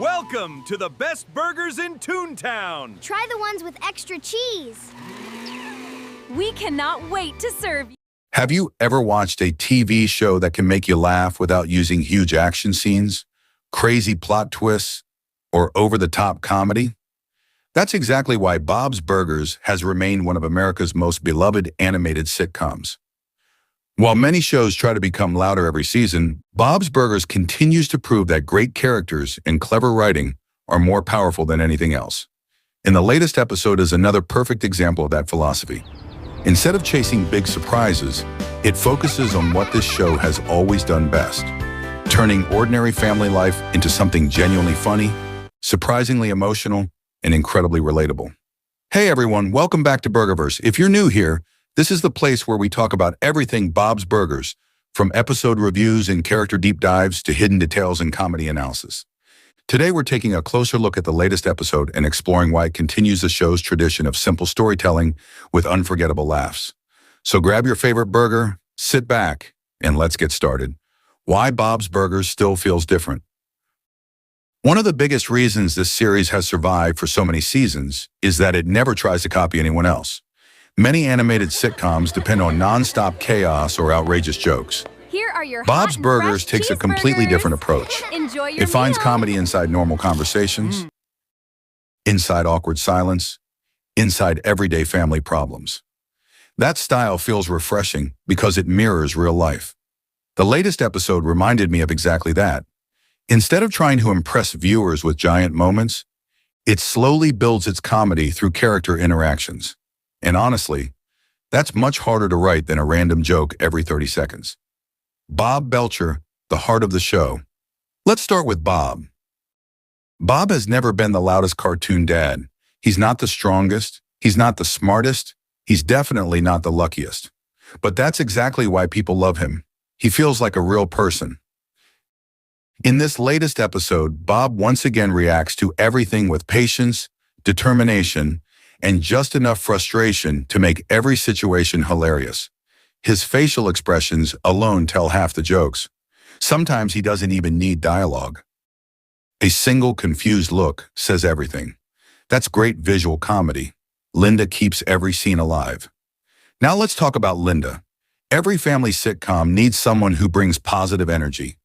Welcome to the best burgers in Toontown! Try the ones with extra cheese. We cannot wait to serve you. Have you ever watched a TV show that can make you laugh without using huge action scenes, crazy plot twists, or over-the-top comedy? That's exactly why Bob's Burgers has remained one of America's most beloved animated sitcoms. While many shows try to become louder every season, Bob's Burgers continues to prove that great characters and clever writing are more powerful than anything else. And the latest episode is another perfect example of that philosophy. Instead of chasing big surprises, it focuses on what this show has always done best, turning ordinary family life into something genuinely funny, surprisingly emotional, and incredibly relatable. Hey everyone, welcome back to BurgerVerse. If you're new here, this is the place where we talk about everything Bob's Burgers, from episode reviews and character deep dives to hidden details and comedy analysis. Today we're taking a closer look at the latest episode and exploring why it continues the show's tradition of simple storytelling with unforgettable laughs. So grab your favorite burger, sit back, and let's get started. Why Bob's Burgers still feels different. One of the biggest reasons this series has survived for so many seasons is that it never tries to copy anyone else. Many animated sitcoms depend on non-stop chaos or outrageous jokes. Here are your Bob's hot and Burgers fresh takes a completely cheeseburgers. different approach. Enjoy your It finds meal. comedy inside normal conversations, inside awkward silence, inside everyday family problems. That style feels refreshing because it mirrors real life. The latest episode reminded me of exactly that. Instead of trying to impress viewers with giant moments, it slowly builds its comedy through character interactions. And honestly, that's much harder to write than a random joke every 30 seconds. Bob Belcher, the heart of the show. Let's start with Bob. Bob has never been the loudest cartoon dad. He's not the strongest. He's not the smartest. He's definitely not the luckiest. But that's exactly why people love him. He feels like a real person. In this latest episode, Bob once again reacts to everything with patience, determination, and just enough frustration to make every situation hilarious. His facial expressions alone tell half the jokes. Sometimes he doesn't even need dialogue. A single confused look says everything. That's great visual comedy. Linda keeps every scene alive. Now let's talk about Linda. Every family sitcom needs someone who brings positive energy.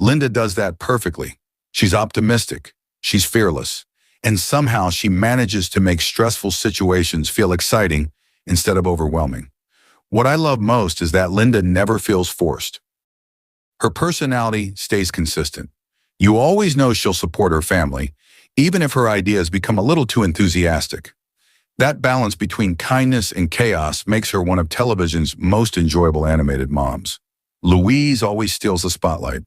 Linda does that perfectly. She's optimistic. She's fearless. And somehow she manages to make stressful situations feel exciting instead of overwhelming. What I love most is that Linda never feels forced. Her personality stays consistent. You always know she'll support her family, even if her ideas become a little too enthusiastic. That balance between kindness and chaos makes her one of television's most enjoyable animated moms. Louise always steals the spotlight.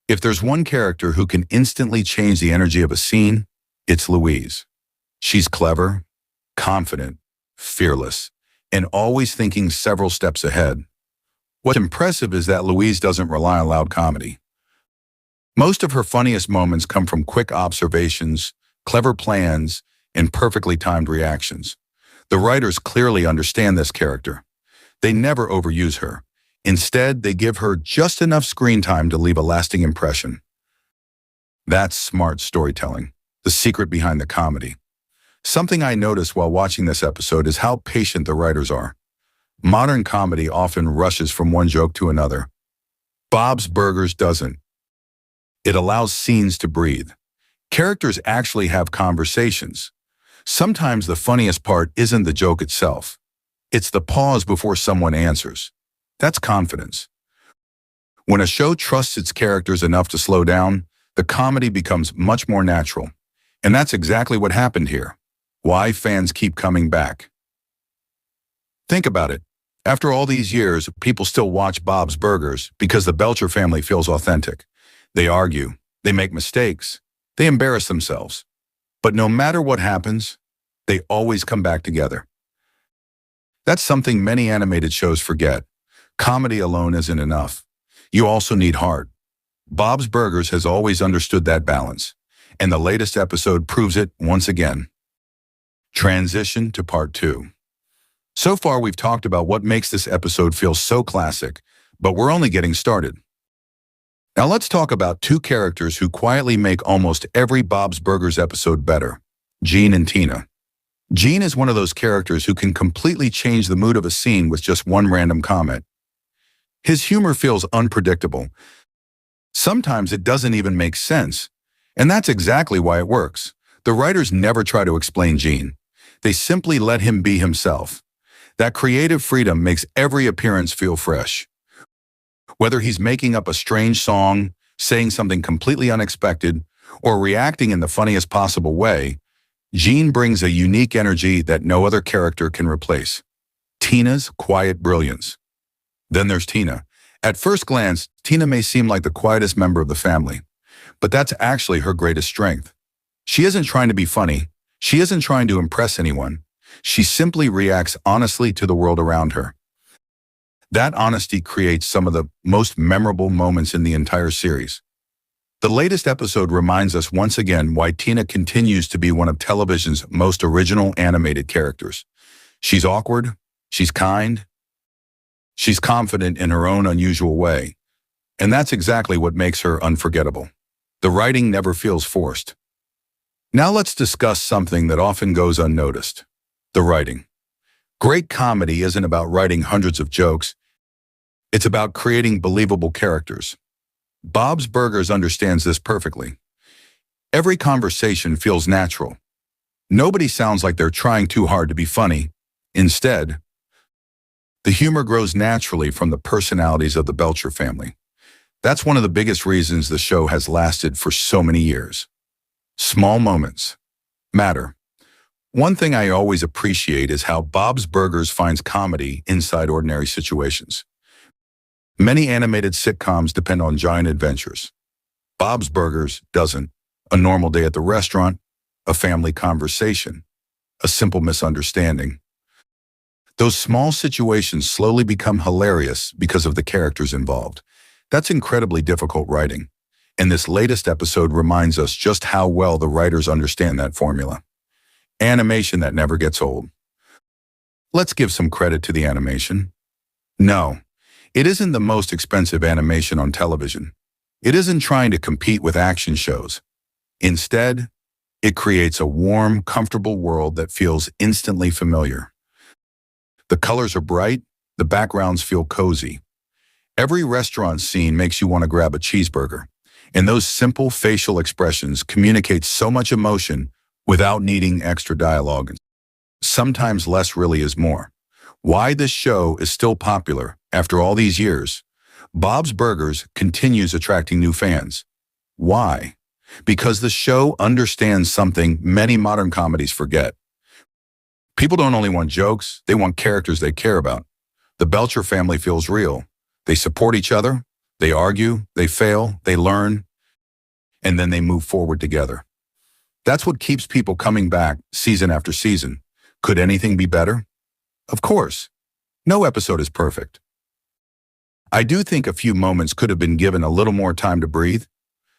If there's one character who can instantly change the energy of a scene, it's Louise. She's clever, confident, fearless, and always thinking several steps ahead. What's impressive is that Louise doesn't rely on loud comedy. Most of her funniest moments come from quick observations, clever plans, and perfectly timed reactions. The writers clearly understand this character. They never overuse her. Instead, they give her just enough screen time to leave a lasting impression. That's smart storytelling, the secret behind the comedy. Something I noticed while watching this episode is how patient the writers are. Modern comedy often rushes from one joke to another. Bob's Burgers doesn't. It allows scenes to breathe. Characters actually have conversations. Sometimes the funniest part isn't the joke itself. It's the pause before someone answers. That's confidence. When a show trusts its characters enough to slow down, the comedy becomes much more natural. And that's exactly what happened here. Why fans keep coming back. Think about it. After all these years, people still watch Bob's Burgers because the Belcher family feels authentic. They argue, they make mistakes, they embarrass themselves. But no matter what happens, they always come back together. That's something many animated shows forget. Comedy alone isn't enough. You also need heart. Bob's Burgers has always understood that balance, and the latest episode proves it once again. Transition to part 2. So far, we've talked about what makes this episode feel so classic, but we're only getting started. Now let's talk about two characters who quietly make almost every Bob's Burgers episode better, Gene and Tina. Gene is one of those characters who can completely change the mood of a scene with just one random comment. His humor feels unpredictable. Sometimes it doesn't even make sense, and that's exactly why it works. The writers never try to explain Gene. They simply let him be himself. That creative freedom makes every appearance feel fresh. Whether he's making up a strange song, saying something completely unexpected, or reacting in the funniest possible way, Gene brings a unique energy that no other character can replace. Tina's quiet brilliance. Then there's Tina. At first glance, Tina may seem like the quietest member of the family, but that's actually her greatest strength. She isn't trying to be funny. She isn't trying to impress anyone. She simply reacts honestly to the world around her. That honesty creates some of the most memorable moments in the entire series. The latest episode reminds us once again why Tina continues to be one of television's most original animated characters. She's awkward, she's kind, she's confident in her own unusual way, and that's exactly what makes her unforgettable. The writing never feels forced. Now let's discuss something that often goes unnoticed: the writing. Great comedy isn't about writing hundreds of jokes. It's about creating believable characters. Bob's Burgers understands this perfectly. Every conversation feels natural. Nobody sounds like they're trying too hard to be funny. Instead, the humor grows naturally from the personalities of the Belcher family. That's one of the biggest reasons the show has lasted for so many years. Small moments matter. One thing I always appreciate is how Bob's Burgers finds comedy inside ordinary situations. Many animated sitcoms depend on giant adventures. Bob's Burgers doesn't. A normal day at the restaurant, a family conversation, a simple misunderstanding. Those small situations slowly become hilarious because of the characters involved. That's incredibly difficult writing, and this latest episode reminds us just how well the writers understand that formula. Animation that never gets old. Let's give some credit to the animation. No, it isn't the most expensive animation on television. It isn't trying to compete with action shows. Instead, it creates a warm, comfortable world that feels instantly familiar. The colors are bright, the backgrounds feel cozy. Every restaurant scene makes you want to grab a cheeseburger, and those simple facial expressions communicate so much emotion without needing extra dialogue. Sometimes less really is more. Why this show is still popular after all these years. Bob's Burgers continues attracting new fans. Why? Because the show understands something many modern comedies forget. People don't only want jokes, they want characters they care about. The Belcher family feels real. They support each other, they argue, they fail, they learn, and then they move forward together. That's what keeps people coming back season after season. Could anything be better? Of course. No episode is perfect. I do think a few moments could have been given a little more time to breathe.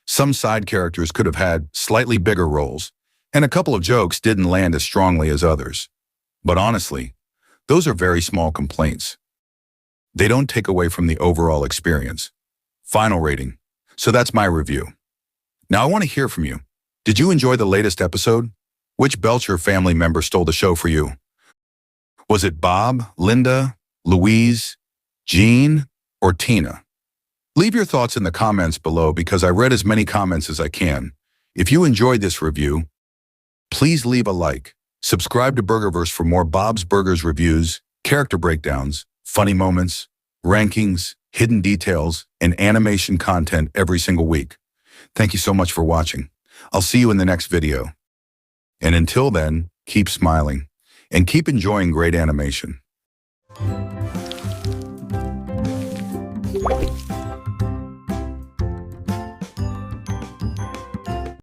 Some side characters could have had slightly bigger roles, and a couple of jokes didn't land as strongly as others. But honestly, those are very small complaints. They don't take away from the overall experience. Final rating. So that's my review. Now I want to hear from you. Did you enjoy the latest episode? Which Belcher family member stole the show for you? Was it Bob, Linda, Louise, Gene, or Tina? Leave your thoughts in the comments below because I read as many comments as I can. If you enjoyed this review, please leave a like. Subscribe to BurgerVerse for more Bob's Burgers reviews, character breakdowns, funny moments, rankings, hidden details, and animation content every single week. Thank you so much for watching. I'll see you in the next video. And until then, keep smiling and keep enjoying great animation.